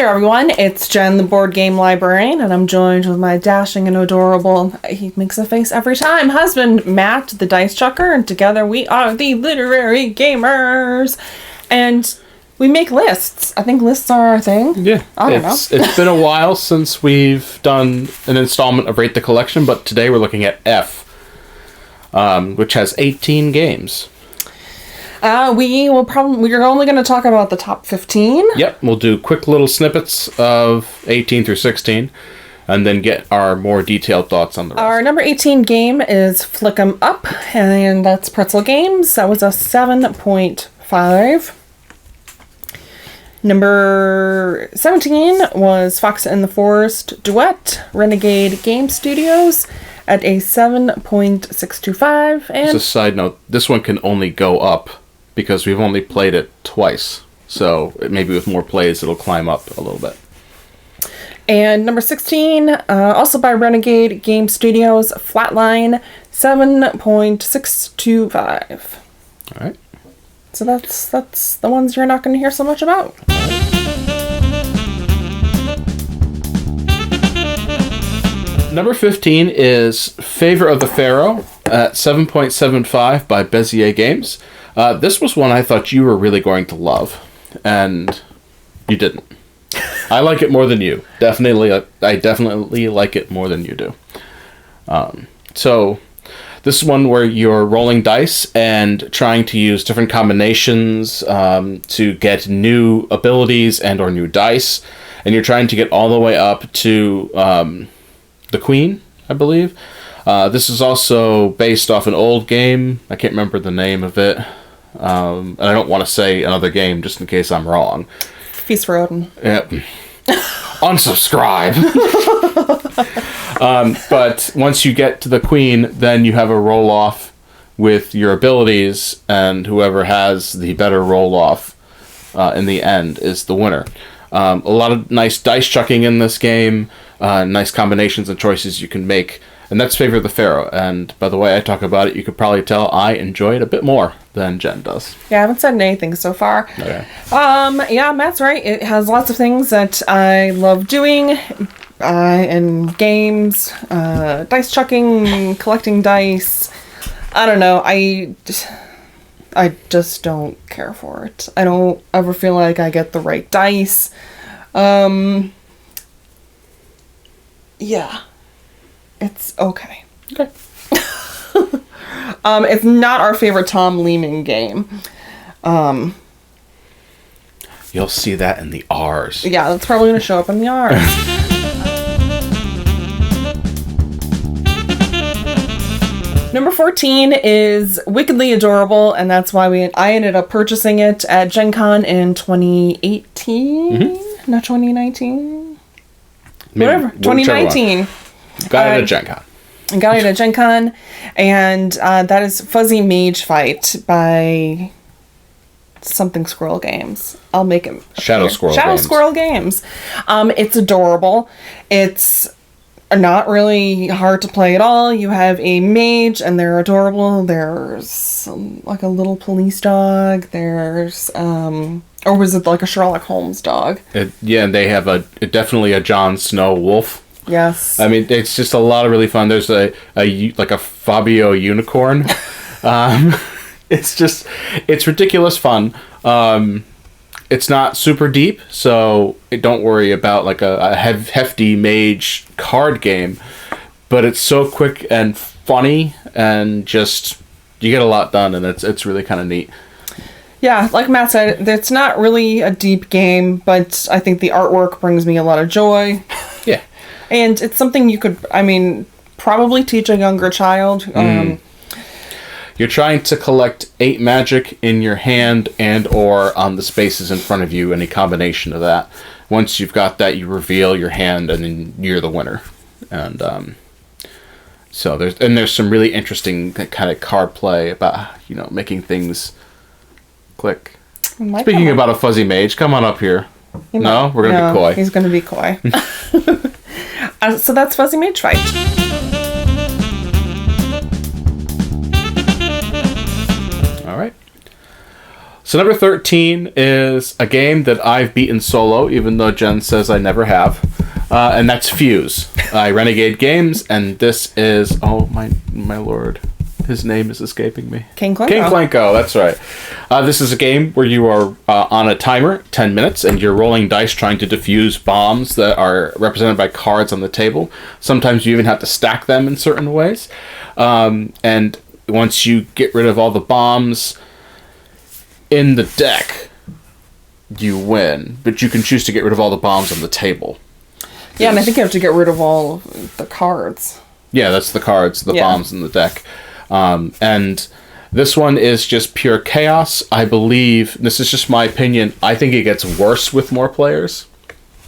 there, everyone. It's Jen, the board game librarian, and I'm joined with my dashing and adorable, he makes a face every time, husband, Matt, the dice chucker, and together we are the literary gamers. And we make lists. I think lists are our thing. Yeah. I don't know. It's been a while since we've done an installment of Rate the Collection, but today we're looking at F, which has 18 games. We're only going to talk about the top 15. Yep, we'll do quick little snippets of 18 through 16, and then get our more detailed thoughts on the rest. Our number 18 game is Flick 'em Up, and that's Pretzel Games. That was a 7.5. Number 17 was Fox in the Forest Duet, Renegade Game Studios, at a 7.625. And as a side note, this one can only go up because we've only played it twice. So maybe with more plays, it'll climb up a little bit. And number 16, also by Renegade Game Studios, Flatline, 7.625. All right. So that's the ones you're not going to hear so much about. Number 15 is Favor of the Pharaoh at 7.75 by Bezier Games. This was one I thought you were really going to love, and you didn't. I like it more than you. I definitely like it more than you do. So this is one where you're rolling dice and trying to use different combinations to get new abilities and or new dice, and you're trying to get all the way up to the Queen, I believe. This is also based off an old game. I can't remember the name of it. And I don't want to say another game just in case I'm wrong. Feast for Odin. Yep. Unsubscribe. But once you get to the Queen, then you have a roll-off with your abilities, and whoever has the better roll-off in the end is the winner. A lot of nice dice chucking in this game, nice combinations and choices you can make, and that's Favor of the Pharaoh. And by the way I talk about it, you could probably tell I enjoy it a bit more than Jen does. Yeah, I haven't said anything so far. Okay. Yeah, Matt's right. It has lots of things that I love doing in games, dice chucking, collecting dice. I don't know. I just don't care for it. I don't ever feel like I get the right dice. Yeah. It's okay. Okay. It's not our favorite Tom Lehman game. You'll see that in the R's. Yeah, that's probably going to show up in the R's. Number 14 is Wickedly Adorable, and that's why I ended up purchasing it at Gen Con in 2018, not 2019. Whatever, 2019. Got it at Gen Con. Got it at Gen Con, and that is Fuzzy Mage Fight by something Squirrel Games. I'll make it. Shadow Squirrel Games. It's adorable. It's not really hard to play at all. You have a mage, and they're adorable. There's like a little police dog. There's or was it like a Sherlock Holmes dog? Yeah, and they have definitely a Jon Snow wolf. Yes. I mean, it's just a lot of really fun. There's a Fabio unicorn. It's ridiculous fun. It's not super deep, so don't worry about like a hefty mage card game. But it's so quick and funny, and just you get a lot done, and it's really kind of neat. Yeah, like Matt said, it's not really a deep game, but I think the artwork brings me a lot of joy. Yeah. And it's something you could, probably teach a younger child. You're trying to collect 8 magic in your hand and or on the spaces in front of you, any combination of that. Once you've got that, you reveal your hand, and then you're the winner. And so there's some really interesting kind of card play about making things click. Speaking about a fuzzy mage, come on up here. No, we're gonna be coy. He's gonna be coy. So that's Fuzzy Mage Fight. All right. So number 13 is a game that I've beaten solo, even though Jenn says I never have. And that's Fuse. Renegade Games, and this is... Oh, my lord. His name is escaping me. King Klenko. King Klenko, that's right. This is a game where you are on a timer, 10 minutes, and you're rolling dice trying to defuse bombs that are represented by cards on the table. Sometimes you even have to stack them in certain ways. And once you get rid of all the bombs in the deck, you win. But you can choose to get rid of all the bombs on the table. Yeah, and I think you have to get rid of all of the cards. Yeah, that's the cards, the bombs in the deck. And this one is just pure chaos. I believe, this is just my opinion, I think it gets worse with more players.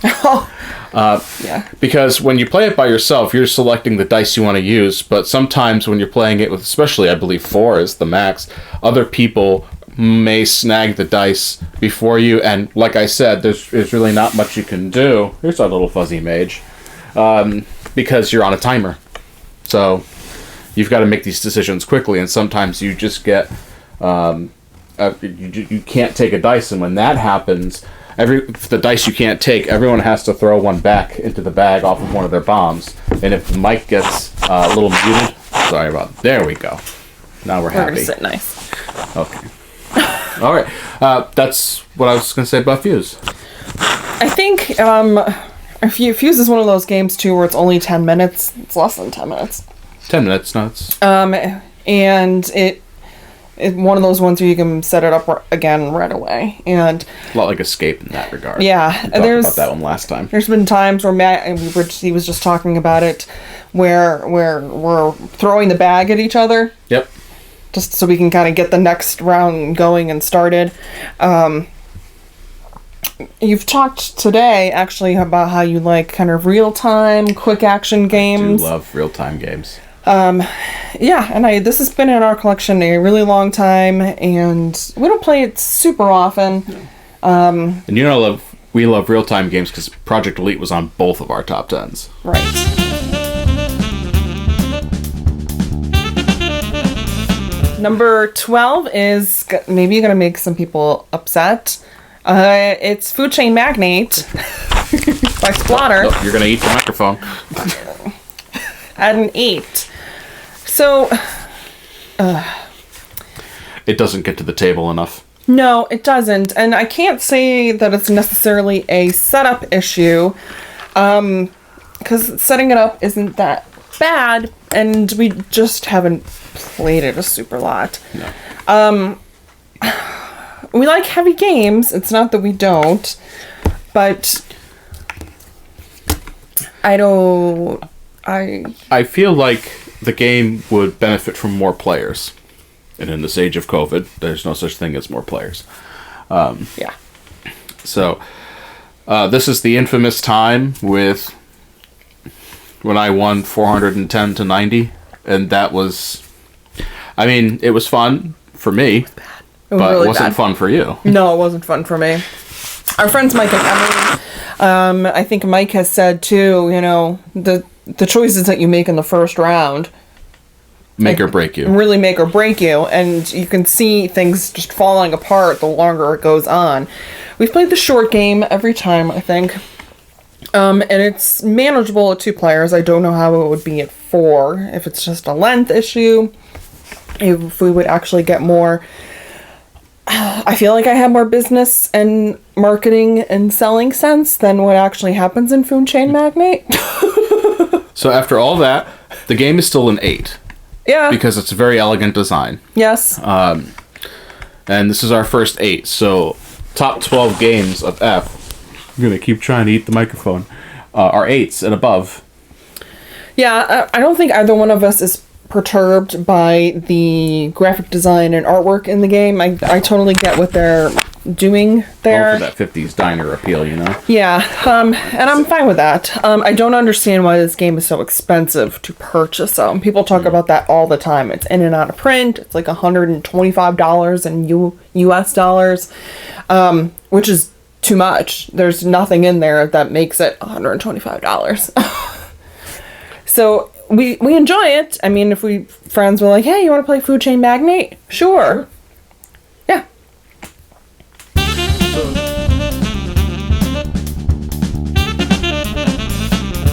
Yeah. Because when you play it by yourself, you're selecting the dice you want to use, but sometimes when you're playing it with, especially I believe 4 is the max, other people may snag the dice before you, and like I said, there's really not much you can do. Here's our little fuzzy mage. Because you're on a timer. So you've got to make these decisions quickly, and sometimes you just get you can't take a dice, and when that happens, the dice you can't take, everyone has to throw one back into the bag off of one of their bombs, and if the mic gets a little muted, sorry about that. There we go. Now we're happy. We're gonna sit nice. Okay. All right. That's what I was going to say about Fuse. I think Fuse is one of those games too where it's only 10 minutes. It's less than 10 minutes. 10 minutes, no, it's... And it's one of those ones where you can set it up again right away. And a lot like Escape in that regard. Yeah. We talked about that one last time. There's been times where Matt, he was just talking about it, where we're throwing the bag at each other. Yep. Just so we can kind of get the next round going and started. You've talked today, actually, about how you like kind of real-time, quick-action games. I do love real-time games. Yeah, and this has been in our collection a really long time, and we don't play it super often. And you know, we love real-time games because Project Elite was on both of our top 10s. Right. Number 12 is maybe going to make some people upset. It's Food Chain Magnate by Splotter. Nope, you're going to eat the microphone. At an 8. So... it doesn't get to the table enough. No, it doesn't. And I can't say that it's necessarily a setup issue. Because setting it up isn't that bad. And we just haven't played it a super lot. No. We like heavy games. It's not that we don't. But... I feel like the game would benefit from more players. And in this age of COVID, there's no such thing as more players. Yeah. So, this is the infamous time when I won 410 to 90. And that was... I mean, it was fun for me. But really it wasn't bad. fun for you. No, it wasn't fun for me. Our friends Mike and Emily, I think Mike has said too, the choices that you make in the first round Make or break you. Really make or break you, and you can see things just falling apart the longer it goes on. We've played the short game every time, I think. And it's manageable at 2 players. I don't know how it would be at 4, if it's just a length issue, if we would actually get more... I feel like I have more business and marketing and selling sense than what actually happens in Food Chain Magnate. So after all that, the game is still an 8. Yeah. Because it's a very elegant design. Yes. And this is our first 8. So top 12 games of F, I'm going to keep trying to eat the microphone, are 8s and above. Yeah, I don't think either one of us is perturbed by the graphic design and artwork in the game. I totally get what they're doing there. All for that 50s diner appeal, Yeah, and I'm fine with that. I don't understand why this game is so expensive to purchase. People talk about that all the time. It's in and out of print. It's like $125 in US dollars, which is too much. There's nothing in there that makes it $125. So we enjoy it. I mean, if friends were like, hey, you want to play Food Chain Magnate? Sure. Yeah.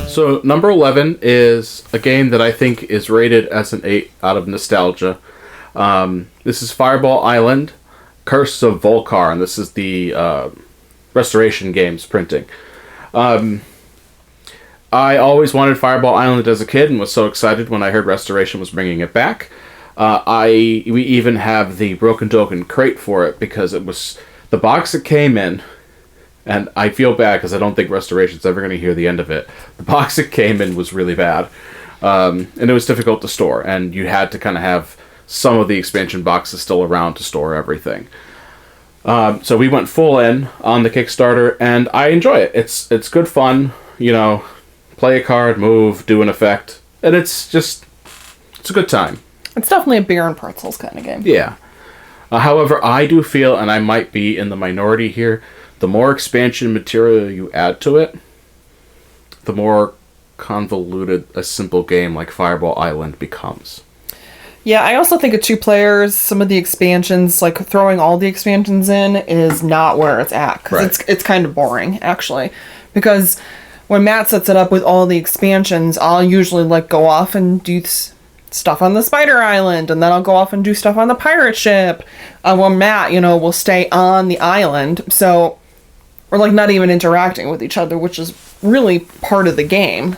So number 11 is a game that I think is rated as an 8 out of nostalgia. This is Fireball Island, Curse of Vul-Kar, and this is the Restoration Games printing. I always wanted Fireball Island as a kid and was so excited when I heard Restoration was bringing it back. We even have the Broken Token crate for it because it was the box it came in. And I feel bad because I don't think Restoration's ever going to hear the end of it. The box it came in was really bad. And it was difficult to store. And you had to kind of have some of the expansion boxes still around to store everything. So we went full in on the Kickstarter. And I enjoy it. It's good fun. You know, play a card, move, do an effect. And it's a good time. It's definitely a beer and pretzels kind of game. Yeah. However, I do feel, and I might be in the minority here, the more expansion material you add to it, the more convoluted a simple game like Fireball Island becomes. Yeah, I also think at 2 players, some of the expansions, like throwing all the expansions in, is not where it's at. Because it's kind of boring, actually. Because when Matt sets it up with all the expansions, I'll usually go off and do stuff on the Spider Island, and then I'll go off and do stuff on the pirate ship. Well, Matt, will stay on the island, so we're not even interacting with each other, which is really part of the game.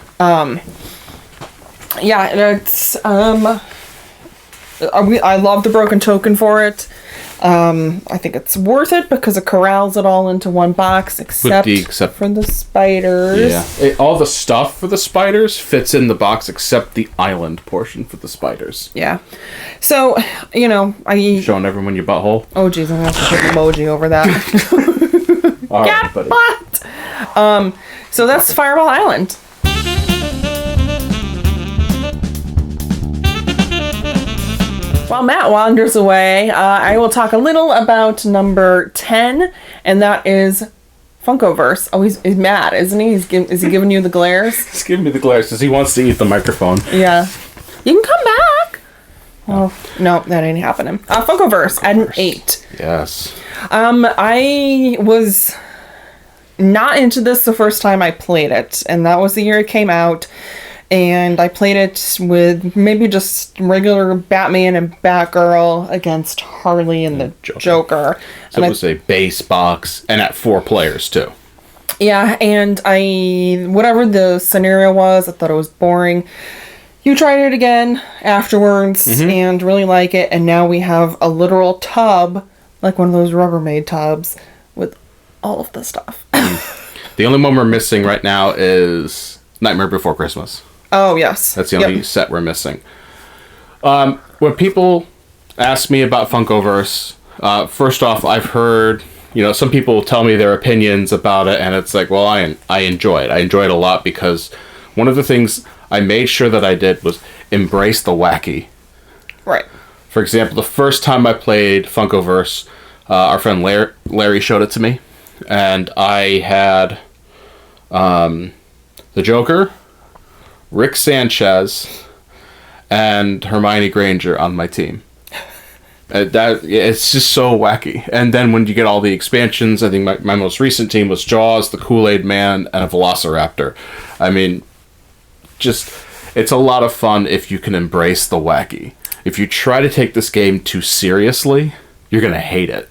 It's I love the Broken Token for it. I think it's worth it because it corrals it all into one box, except for the spiders. Yeah, all the stuff for the spiders fits in the box except the island portion for the spiders. Yeah. So, showing everyone your butthole. Oh, jeez, I'm gonna have to put an emoji over that. All right, buddy. What? So that's Fireball Island. While Matt wanders away, I will talk a little about number 10, and that is Funkoverse. Oh, he's mad, isn't he? Is he giving you the glares? He's giving me the glares because he wants to eat the microphone. Yeah. You can come back. Oh, no, that ain't happening. Funkoverse at an 8. Yes. I was not into this the first time I played it, and that was the year it came out. And I played it with maybe just regular Batman and Batgirl against Harley and the Joker. So it was a base box, and at 4 players, too. Yeah, and whatever the scenario was, I thought it was boring. You tried it again afterwards and really like it, and now we have a literal tub, like one of those Rubbermaid tubs, with all of the stuff. The only one we're missing right now is Nightmare Before Christmas. Oh, yes. That's the only set we're missing. When people ask me about Funkoverse, first off, I've heard, some people tell me their opinions about it, and it's like, well, I enjoy it. I enjoy it a lot because one of the things I made sure that I did was embrace the wacky. Right. For example, the first time I played Funkoverse, our friend Larry showed it to me, and I had the Joker, Rick Sanchez, and Hermione Granger on my team. It's just so wacky. And then when you get all the expansions, I think my most recent team was Jaws, the Kool-Aid Man, and a Velociraptor. I mean, it's a lot of fun if you can embrace the wacky. If you try to take this game too seriously, you're going to hate it.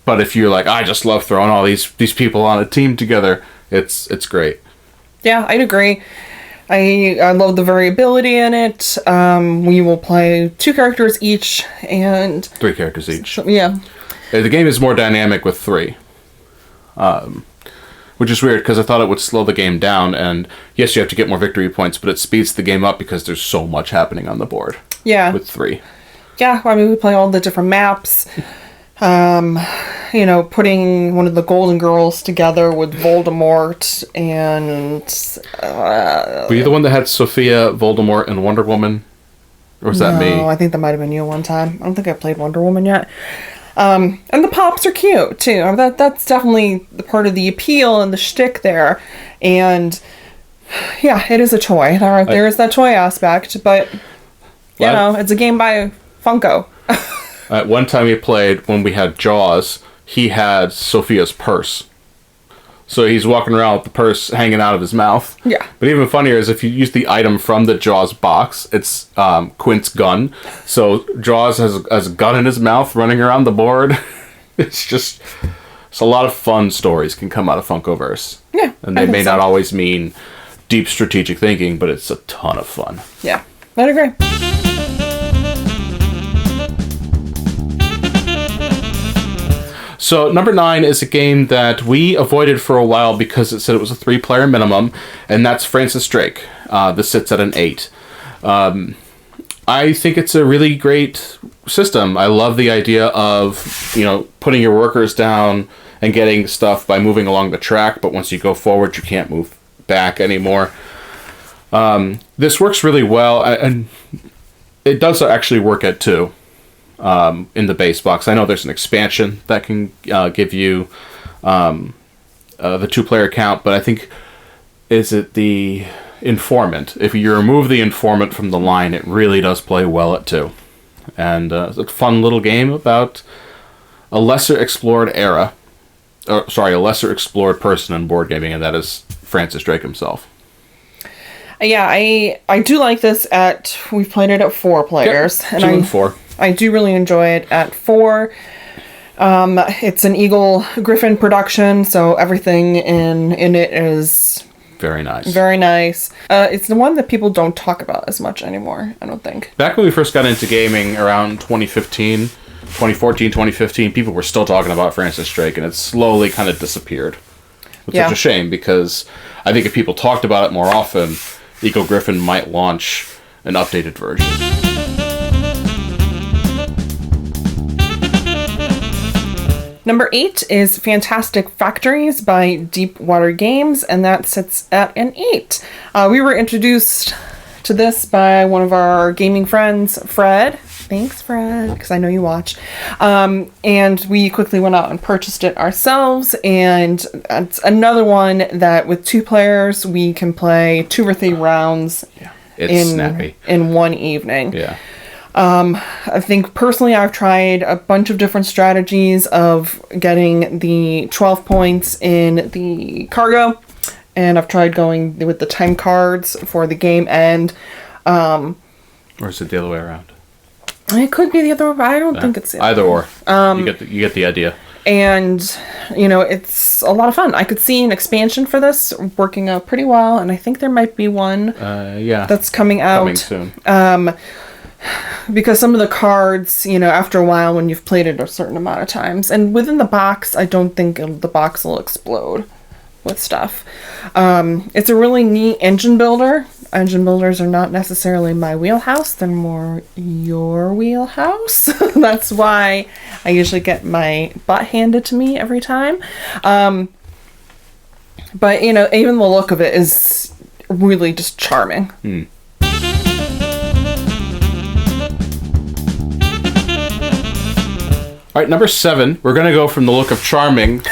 But if you're like, I just love throwing all these people on a team together, it's great. Yeah, I'd agree. I love the variability in it. We will play 2 characters each and 3 characters each. Yeah. The game is more dynamic with 3. Which is weird because I thought it would slow the game down, and yes, you have to get more victory points, but it speeds the game up because there's so much happening on the board. Yeah. With 3. Yeah, we play all the different maps. Putting one of the Golden Girls together with Voldemort and... Were you the one that had Sophia, Voldemort, and Wonder Woman? Or was that me? No, I think that might have been you one time. I don't think I played Wonder Woman yet. And the pops are cute, too. That's definitely the part of the appeal and the shtick there. And, yeah, it is a toy. There is that toy aspect, but, it's a game by Funko. One time he played, when we had Jaws, he had Sophia's purse. So he's walking around with the purse hanging out of his mouth. Yeah. But even funnier is if you use the item from the Jaws box, it's Quint's gun. So Jaws has a gun in his mouth running around the board. It's a lot of fun stories can come out of Funkoverse. Yeah. And they may not always mean deep strategic thinking, but it's a ton of fun. Yeah, I'd agree. So number 9 is a game that we avoided for a while because it said it was a 3-player minimum, and that's Francis Drake. This sits at an 8. I think it's a really great system. I love the idea of, putting your workers down and getting stuff by moving along the track, but once you go forward, you can't move back anymore. This works really well, and it does actually work at 2. In the base box. I know there's an expansion that can give you the 2-player count, but I think, is it the Informant? If you remove the Informant from the line, it really does play well at 2. And it's a fun little game about a lesser explored era. A lesser explored person in board gaming, and that is Francis Drake himself. Yeah, I do like this we've played it at 4 players. Yep, 2 and 4. I do really enjoy it at 4. It's an Eagle-Gryphon production, so everything in it is very nice. Very nice. It's the one that people don't talk about as much anymore, I don't think. Back when we first got into gaming around 2014, 2015, people were still talking about Francis Drake, and it slowly kind of disappeared. Which is a shame, because I think if people talked about it more often, Eagle-Gryphon might launch an updated version. Number 8 is Fantastic Factories by Deepwater Games, and that sits at an 8. We were introduced to this by one of our gaming friends, Fred. Thanks, Fred, because I know you watch. And we quickly went out and purchased it ourselves, and it's another one that with 2 players, we can play 2 or 3 rounds snappy. In one evening. Yeah. I think personally I've tried a bunch of different strategies of getting the 12 points in the cargo, and I've tried going with the time cards for the game end. Or is it the other way around? It could be the other way, but I don't think it's the either or. You get the idea. And, it's a lot of fun. I could see an expansion for this working out pretty well, and I think there might be one that's coming out. Coming soon. Because some of the cards, after a while when you've played it a certain amount of times, and within the box, I don't think the box will explode with stuff. It's a really neat engine builder. Engine builders are not necessarily my wheelhouse. They're more your wheelhouse. That's why I usually get my butt handed to me every time. But, even the look of it is really just charming. All right, number 7, we're going to go from the look of charming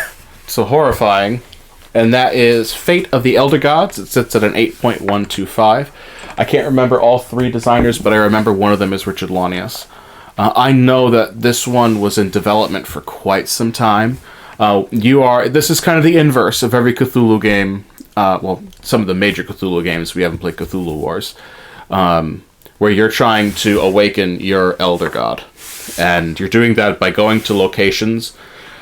to horrifying, and that is Fate of the Elder Gods. It sits at an 8.125. I can't remember all 3 designers, but I remember one of them is Richard Launius. I know that this one was in development for quite some time. This is kind of the inverse of every Cthulhu game. Some of the major Cthulhu games. We haven't played Cthulhu Wars, where you're trying to awaken your Elder God. And you're doing that by going to locations.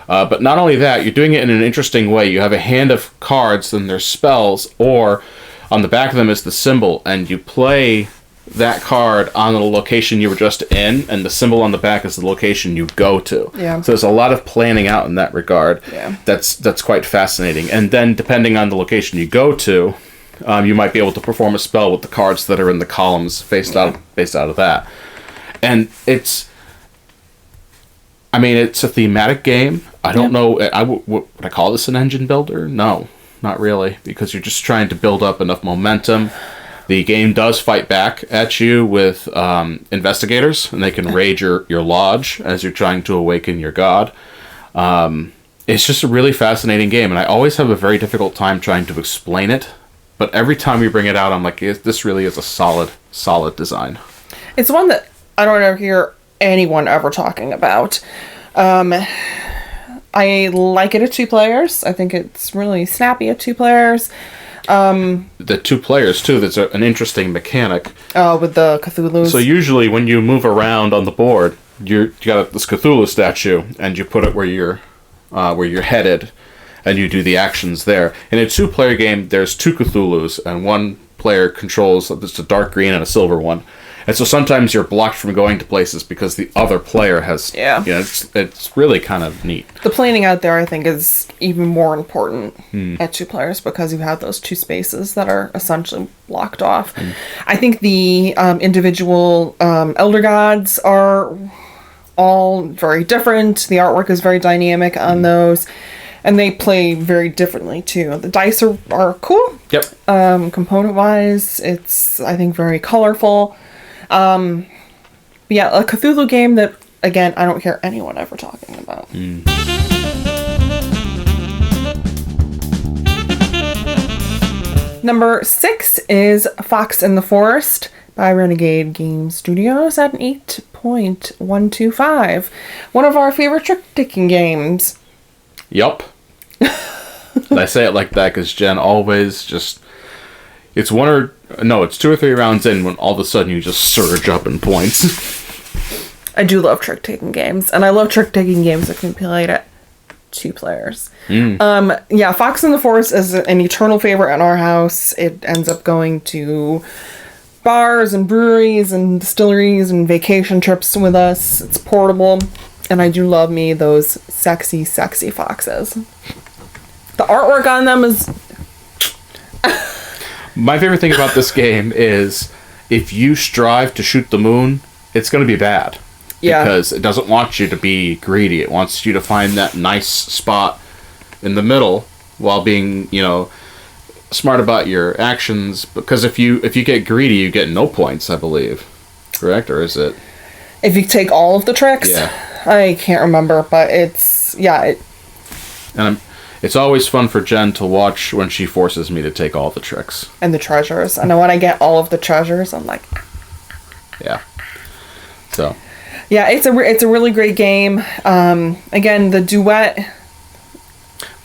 But not only that, you're doing it in an interesting way. You have a hand of cards, then there's spells, or on the back of them is the symbol, and you play that card on the location you were just in, and the symbol on the back is the location you go to. Yeah. So there's a lot of planning out in that regard. Yeah. That's quite fascinating. And then depending on the location you go to, you might be able to perform a spell with the cards that are in the columns based out of that. And it's a thematic game. I don't know. Would I call this an engine builder? No, not really, because you're just trying to build up enough momentum. The game does fight back at you with investigators, and they can raid your lodge as you're trying to awaken your god. It's just a really fascinating game, and I always have a very difficult time trying to explain it. But every time we bring it out, I'm like, this really is a solid design. It's one that I don't ever hear anyone ever talking about. I like it at 2 players. I think it's really snappy at 2 players. The 2 players, too, that's an interesting mechanic. Oh, with the Cthulhu's. So usually when you move around on the board, you got this Cthulhu statue, and you put it where you're headed, and you do the actions there. In a 2-player game, there's 2 Cthulhu's, and one player controls just a dark green and a silver one. And so sometimes you're blocked from going to places because the other player has... Yeah. You know, it's really kind of neat. The planning out there, I think, is even more important at 2 players because you have those 2 spaces that are essentially blocked off. I think the individual Elder Gods are all very different. The artwork is very dynamic on those. And they play very differently, too. The dice are cool. Yep. Component-wise, it's, I think, very colorful. Yeah, a Cthulhu game that, again, I don't hear anyone ever talking about. Number 6 is Fox in the Forest by Renegade Game Studios at an 8.125. One of our favorite trick-taking games. Yup. I say it like that because Jen always just... It's 2 or 3 rounds in when all of a sudden you just surge up in points. I do love trick-taking games, and I love trick-taking games that can be played at 2 players. Yeah, Fox in the Forest is an eternal favorite in our house. It ends up going to bars and breweries and distilleries and vacation trips with us. It's portable, and I do love me those sexy, sexy foxes. The artwork on them is... My favorite thing about this game is if you strive to shoot the moon, it's going to be bad. Yeah. Because it doesn't want you to be greedy. It wants you to find that nice spot in the middle while being, smart about your actions. Because if you get greedy, you get no points, I believe. Correct? Or is it? If you take all of the tricks? Yeah. I can't remember, but it's... Yeah. It's always fun for Jen to watch when she forces me to take all the tricks. And the treasures. And when I get all of the treasures, I'm like... Yeah. So... Yeah, it's a really great game. Again, the Duet...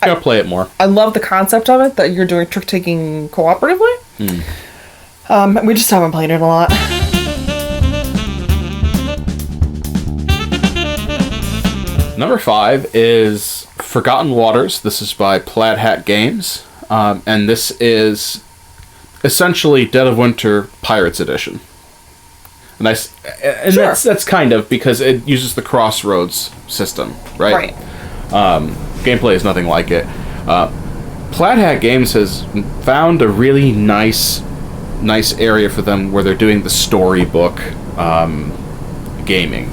Gotta play it more. I love the concept of it, that you're doing trick-taking cooperatively. We just haven't played it a lot. Number 5 is Forgotten Waters. This is by Plaid Games. And this is essentially Dead of Winter Pirates Edition. And sure. that's kind of because it uses the Crossroads system, right? Gameplay is nothing like it. Plaid Games has found a really nice area for them where they're doing the storybook gaming.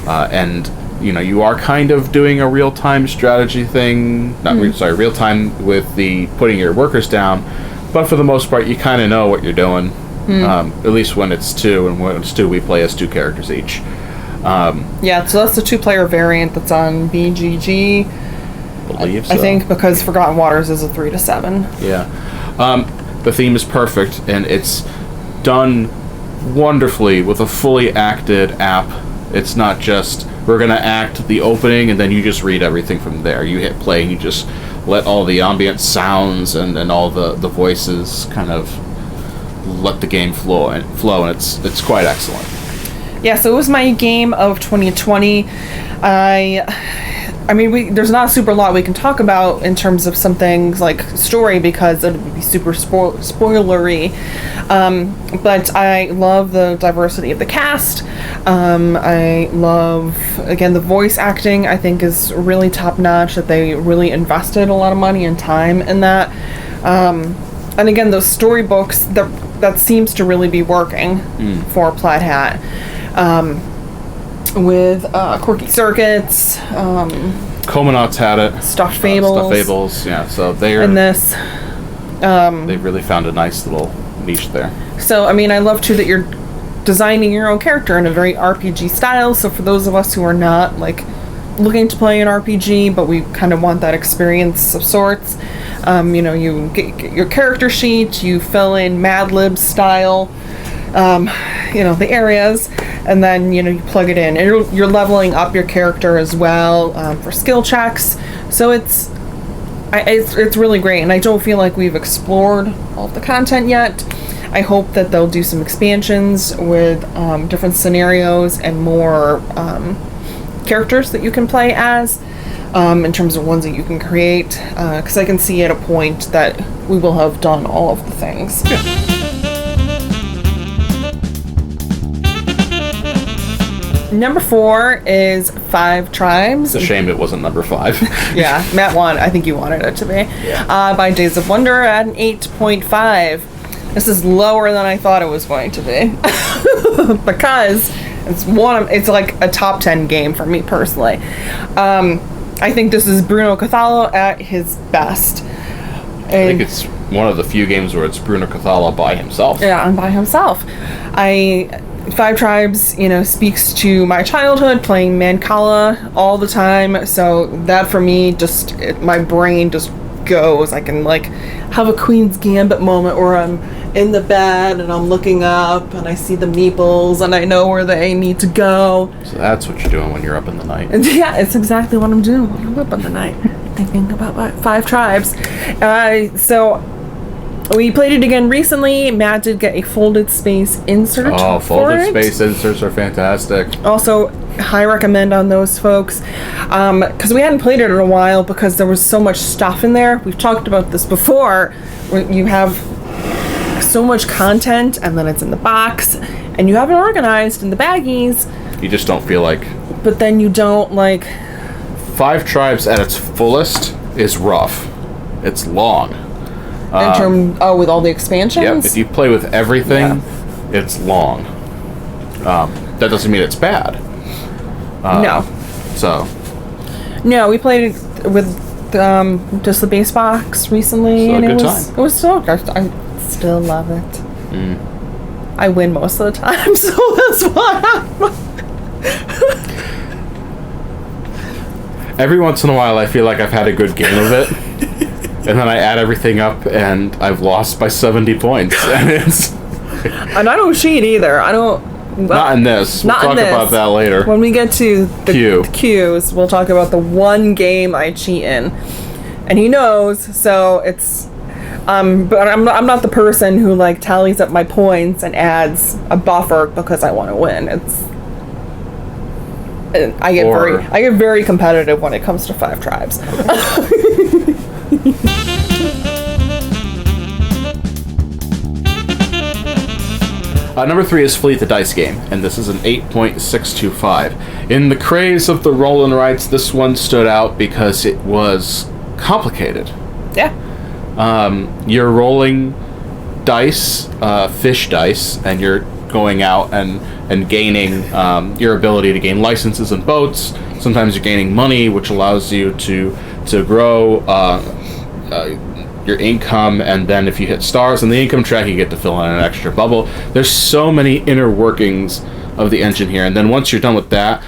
And you are kind of doing a real-time strategy thing. Real-time with the putting your workers down. But for the most part, you kind of know what you're doing. At least when it's 2, and when it's 2, we play as 2 characters each. Yeah, so that's the 2-player variant that's on BGG. I think, because Forgotten Waters is a 3 to 7. Yeah. The theme is perfect, and it's done wonderfully with a fully acted app. It's not just, we're going to act the opening, and then you just read everything from there. You hit play, and you just let all the ambient sounds and all the voices kind of let the game flow, and it's quite excellent. Yeah, so it was my game of 2020. I mean, there's not a super lot we can talk about in terms of some things like story because it would be super spoilery. But I love the diversity of the cast. I love, again, the voice acting, I think, is really top-notch, that they really invested a lot of money and time in that. And again, those storybooks, that seems to really be working for Plaid Hat. With Quirky Circuits. Comanauts had it. Stuffed Fables. Yeah, so they're... And this. They've really found a nice little niche there. So, I mean, I love, too, that you're designing your own character in a very RPG style. So for those of us who are not, looking to play an RPG, but we kind of want that experience of sorts, you get your character sheet, you fill in Mad Lib style, the areas, and then, you plug it in. And you're leveling up your character as well for skill checks. So it's really great, and I don't feel like we've explored all of the content yet. I hope that they'll do some expansions with different scenarios and more characters that you can play as, in terms of ones that you can create, because I can see at a point that we will have done all of the things. Yeah. Number 4 is 5 Tribes. It's a shame it wasn't number 5. Yeah, Matt won. I think you wanted it to be. Yeah. By Days of Wonder at an 8.5. This is lower than I thought it was going to be. Because it's like a top 10 game for me personally. I think this is Bruno Cathala at his best. I think it's one of the few games where it's Bruno Cathala by himself. Yeah, and by himself. 5 Tribes, speaks to my childhood, playing Mancala all the time. So that for me, my brain just goes. I can have a Queen's Gambit moment where I'm in the bed and I'm looking up and I see the meeples and I know where they need to go. So that's what you're doing when you're up in the night. Yeah, it's exactly what I'm doing when I'm up in the night, thinking about 5 Tribes. So we played it again recently. Matt did get a folded space insert. Oh, folded space inserts are fantastic. Also, high recommend on those folks. Because we hadn't played it in a while because there was so much stuff in there. We've talked about this before. Where you have so much content and then it's in the box and you have it organized in the baggies. You just don't feel like... But then you don't 5 Tribes at its fullest is rough. It's long. With all the expansions? Yep, if you play with everything, it's long. That doesn't mean it's bad. No. So. No, we played it with just the base box recently. So and it was so good. I still love it. I win most of the time, so that's why Every once in a while, I feel like I've had a good game of it. And then I add everything up, and I've lost by 70 points. And and I don't cheat either. I don't... Not in this. We'll talk about that later. When we get to the Qs, we'll talk about the one game I cheat in. And he knows, so it's... but I'm not the person who, tallies up my points and adds a buffer because I want to win. I get very competitive when it comes to 5 Tribes. Number 3 is Fleet the Dice Game, and this is an 8.625. In the craze of the roll and writes, this one stood out because it was complicated. Yeah. You're rolling dice, fish dice, and you're going out and gaining your ability to gain licenses and boats. Sometimes you're gaining money, which allows you to grow your income, and then if you hit stars on the income track, you get to fill in an extra bubble. There's so many inner workings of the engine here, and then once you're done with that,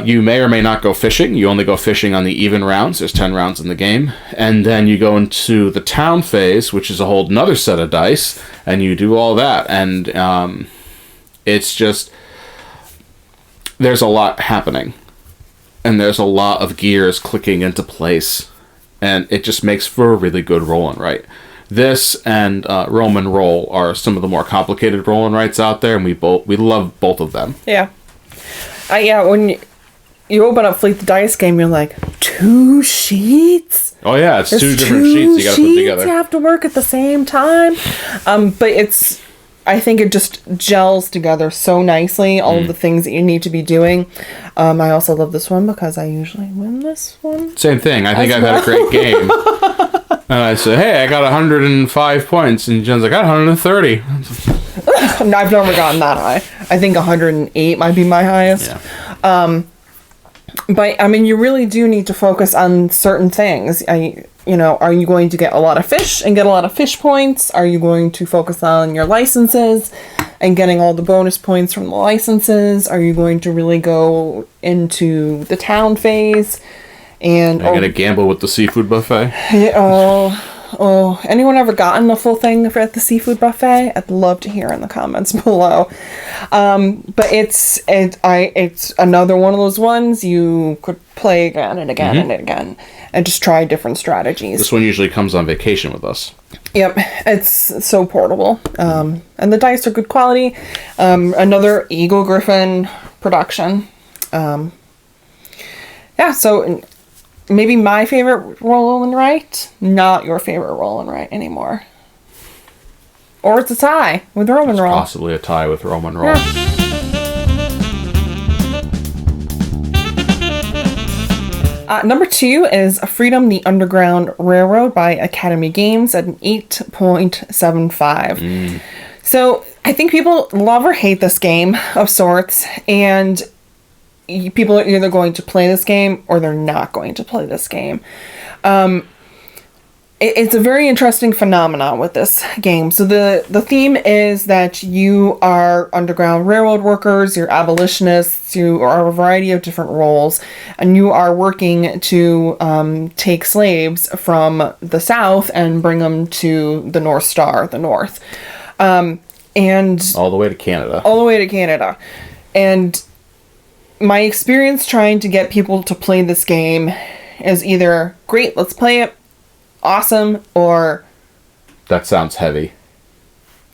you may or may not go fishing. You only go fishing on the even rounds. There's 10 rounds in the game. And then you go into the town phase, which is a whole nother set of dice, and you do all that. And it's just... There's a lot happening. And there's a lot of gears clicking into place. And it just makes for a really good roll and write. This and Roman Roll are some of the more complicated roll and writes out there, and we love both of them. Yeah. When you open up Fleet the Dice Game, you're like, 2 sheets? Oh yeah, it's 2 different sheets you gotta put together. You have to work at the same time. But I think it just gels together so nicely, all of the things that you need to be doing. I also love this one because I usually win this one. Same thing. I think I've had a great game. And I said, hey, I got 105 points. And Jen's like, I got 130. No, I've never gotten that high. I think 108 might be my highest. Yeah. But, you really do need to focus on certain things. Are you going to get a lot of fish and get a lot of fish points? Are you going to focus on your licenses and getting all the bonus points from the licenses? Are you going to really go into the town phase? And I'm going to gamble with the seafood buffet. Oh, anyone ever gotten the full thing at the seafood buffet? I'd love to hear in the comments below. But it's another one of those ones you could play again and again and again, and just try different strategies. This one usually comes on vacation with us. Yep, it's so portable. And the dice are good quality. Another Eagle-Gryphon production. Yeah, so maybe my favorite roll and write, not your favorite roll and write anymore. Or it's a tie with Roman roll. Possibly a tie with Roman roll. Yeah. Number 2 is Freedom, the Underground Railroad by Academy Games at an 8.75. So I think people love or hate this game of sorts, and people are either going to play this game or they're not going to play this game. It's a very interesting phenomenon with this game. So the theme is that you are Underground Railroad workers, you're abolitionists, you are a variety of different roles, and you are working to take slaves from the South and bring them to the North Star, the North. And all the way to Canada. All the way to Canada. And my experience trying to get people to play this game is either, great, let's play it, awesome, or that sounds heavy.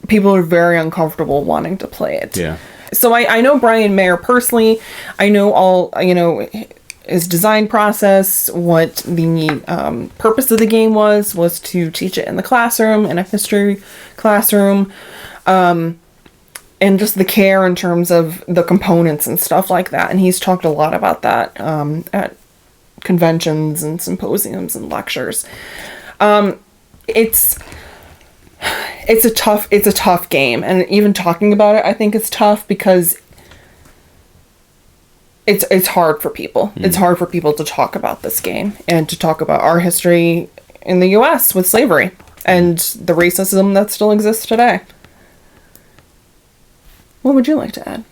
People are very uncomfortable wanting to play it. Yeah. So I know Brian Mayer personally. I know his design process, what the purpose of the game was to teach it in the classroom, in a history classroom, and just the care in terms of the components and stuff like that. And he's talked a lot about that at conventions and symposiums and lectures. It's a tough game, and even talking about it, I think it's tough because it's hard for people. It's hard for people to talk about this game and to talk about our history in the U.S. with slavery and the racism that still exists today. What would you like to add?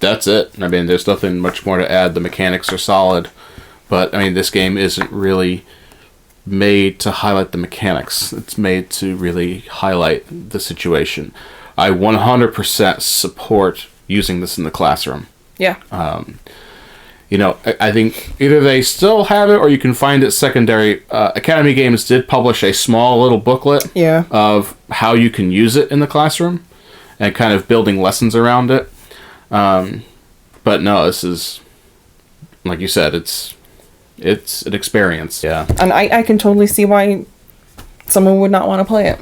That's it. I mean, there's nothing much more to add. The mechanics are solid, but I mean, this game isn't really made to highlight the mechanics. It's made to really highlight the situation. I 100% support using this in the classroom. Yeah. I think either they still have it or you can find it secondary. Academy Games did publish a small little booklet of how you can use it in the classroom and kind of building lessons around it. But no, this is, like you said, it's an experience. Yeah. And I can totally see why someone would not want to play it.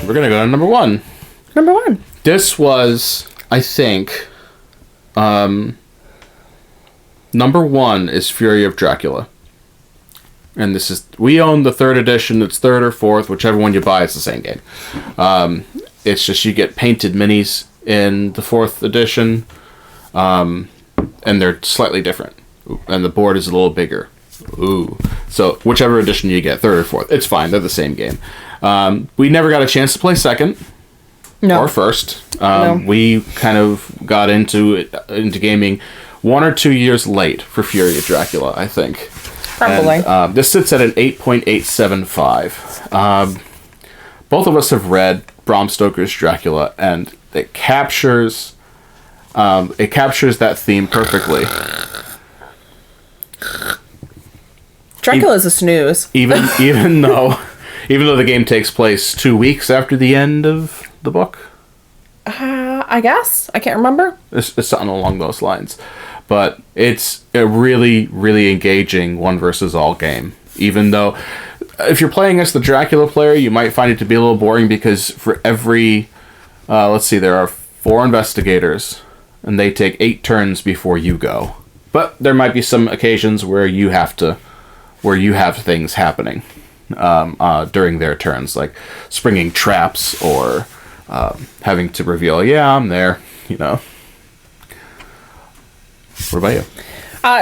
We're going to go to number 1. Number 1. This was, I think, number 1 is Fury of Dracula. And we own the 3rd edition. It's 3rd or 4th, whichever one you buy, it's the same game. It's just you get painted minis in the 4th edition, and they're slightly different. And the board is a little bigger. Ooh. So whichever edition you get, 3rd or 4th, it's fine. They're the same game. We never got a chance to play 2nd. No. Or 1st. No. We kind of got into gaming 1 or 2 years late for Fury of Dracula, I think. Probably. And, this sits at an 8.875. Both of us have read Bram Stoker's Dracula, and it captures that theme perfectly. Dracula's a snooze. Even though the game takes place 2 weeks after the end of the book. I guess. I can't remember. It's something along those lines. But it's a really, really engaging one versus all game. Even though, if you're playing as the Dracula player, you might find it to be a little boring because for every, there are 4 investigators, and they take 8 turns before you go. But there might be some occasions where you have things happening during their turns, like springing traps or having to reveal, I'm there, What about you?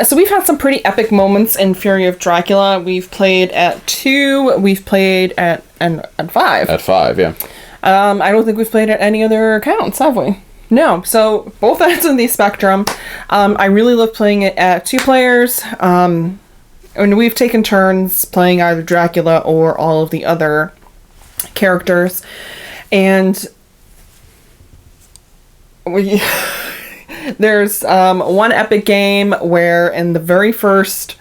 So we've had some pretty epic moments in Fury of Dracula. We've played at 2. We've played at 5. At 5, yeah. I don't think we've played at any other accounts, have we? No, so both ends of the spectrum. I really love playing it at 2 players. And we've taken turns playing either Dracula or all of the other characters. And there's one epic game where in the very first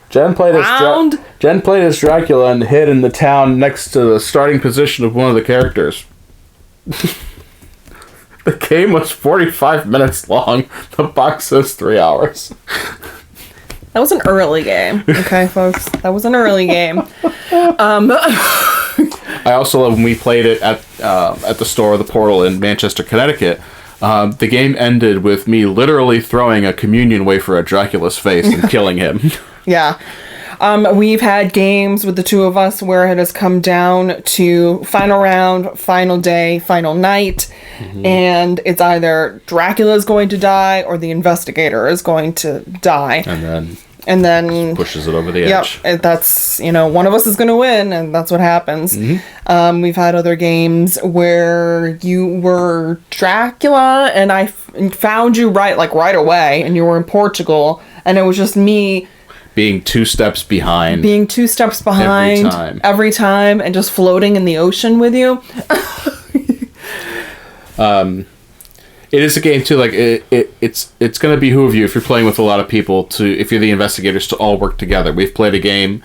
Jenn played round, Jenn played as Dracula and hid in the town next to the starting position of one of the characters. The game was 45 minutes long. The box says 3 hours. that was an early game, okay, folks? That was an early game. I also love when we played it at the store, the Portal in Manchester, Connecticut. The game ended with me literally throwing a communion wafer at Dracula's face and killing him. Yeah. We've had games with the 2 of us where it has come down to final round, final day, final night, and it's either Dracula is going to die or the investigator is going to die. And then pushes it over the edge. Yep, that's, one of us is going to win, and that's what happens. We've had other games where you were Dracula, and I found you right away, and you were in Portugal, and it was just me being 2 steps behind. Every time, and just floating in the ocean with you. It is a game too. It's going to behoove you if you're playing with a lot of people if you're the investigators to all work together. We've played a game.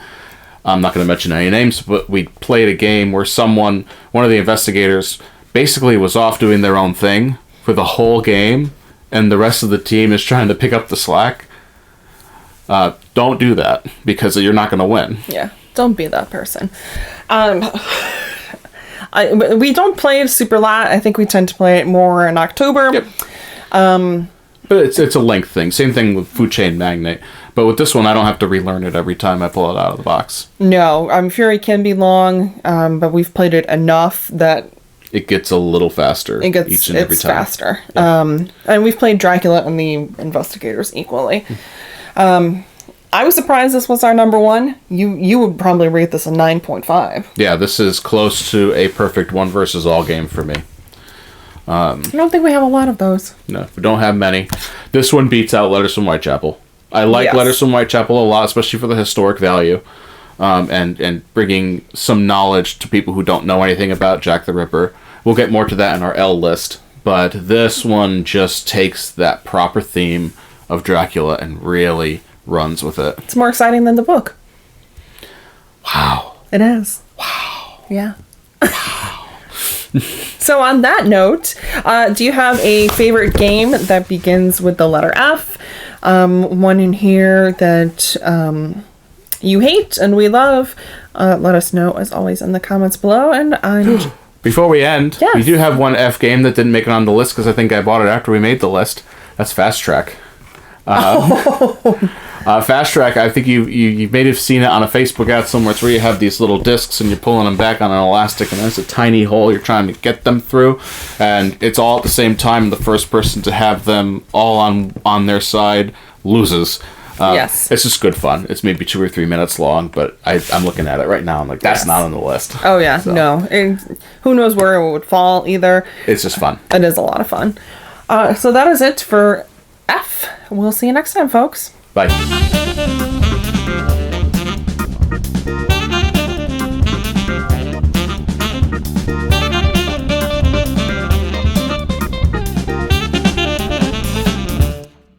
I'm not going to mention any names, but we played a game where one of the investigators, basically was off doing their own thing for the whole game, and the rest of the team is trying to pick up the slack. Don't do that because you're not going to win. Yeah, don't be that person. We don't play it super late. I think we tend to play it more in October. Yep. But it's a length thing. Same thing with Food Chain Magnate. But with this one, I don't have to relearn it every time I pull it out of the box. No, Fury can be long, but we've played it enough that it gets a little faster each and every time. It's faster. Yeah. And we've played Dracula and the Investigators equally. I was surprised this was our number 1. You would probably rate this a 9.5. Yeah, this is close to a perfect 1 versus all game for me. I don't think we have a lot of those. No, we don't have many. This one beats out Letters from Whitechapel. I like Letters from Whitechapel a lot, especially for the historic value. And bringing some knowledge to people who don't know anything about Jack the Ripper. We'll get more to that in our L list. But this one just takes that proper theme of Dracula and really runs with it. It's more exciting than the book. Wow. It is. Wow. Yeah. Wow. So on that note, do you have a favorite game that begins with the letter F? One in here that you hate and we love? Let us know, as always, in the comments below. And before we end, yes, we do have one F game that didn't make it on the list because I think I bought it after we made the list. That's Fast Track. Fast Track, I think you may have seen it on a Facebook ad somewhere. It's where you have these little discs and you're pulling them back on an elastic, and there's a tiny hole you're trying to get them through, and it's all at the same time. The first person to have them all on their side loses. Yes. It's just good fun. It's maybe 2 or 3 minutes long, but I'm looking at it right now. I'm like, that's not on the list. Oh, yeah. So. No. Who knows where it would fall either. It's just fun. It is a lot of fun. So that is it for F. We'll see you next time, folks. Bye.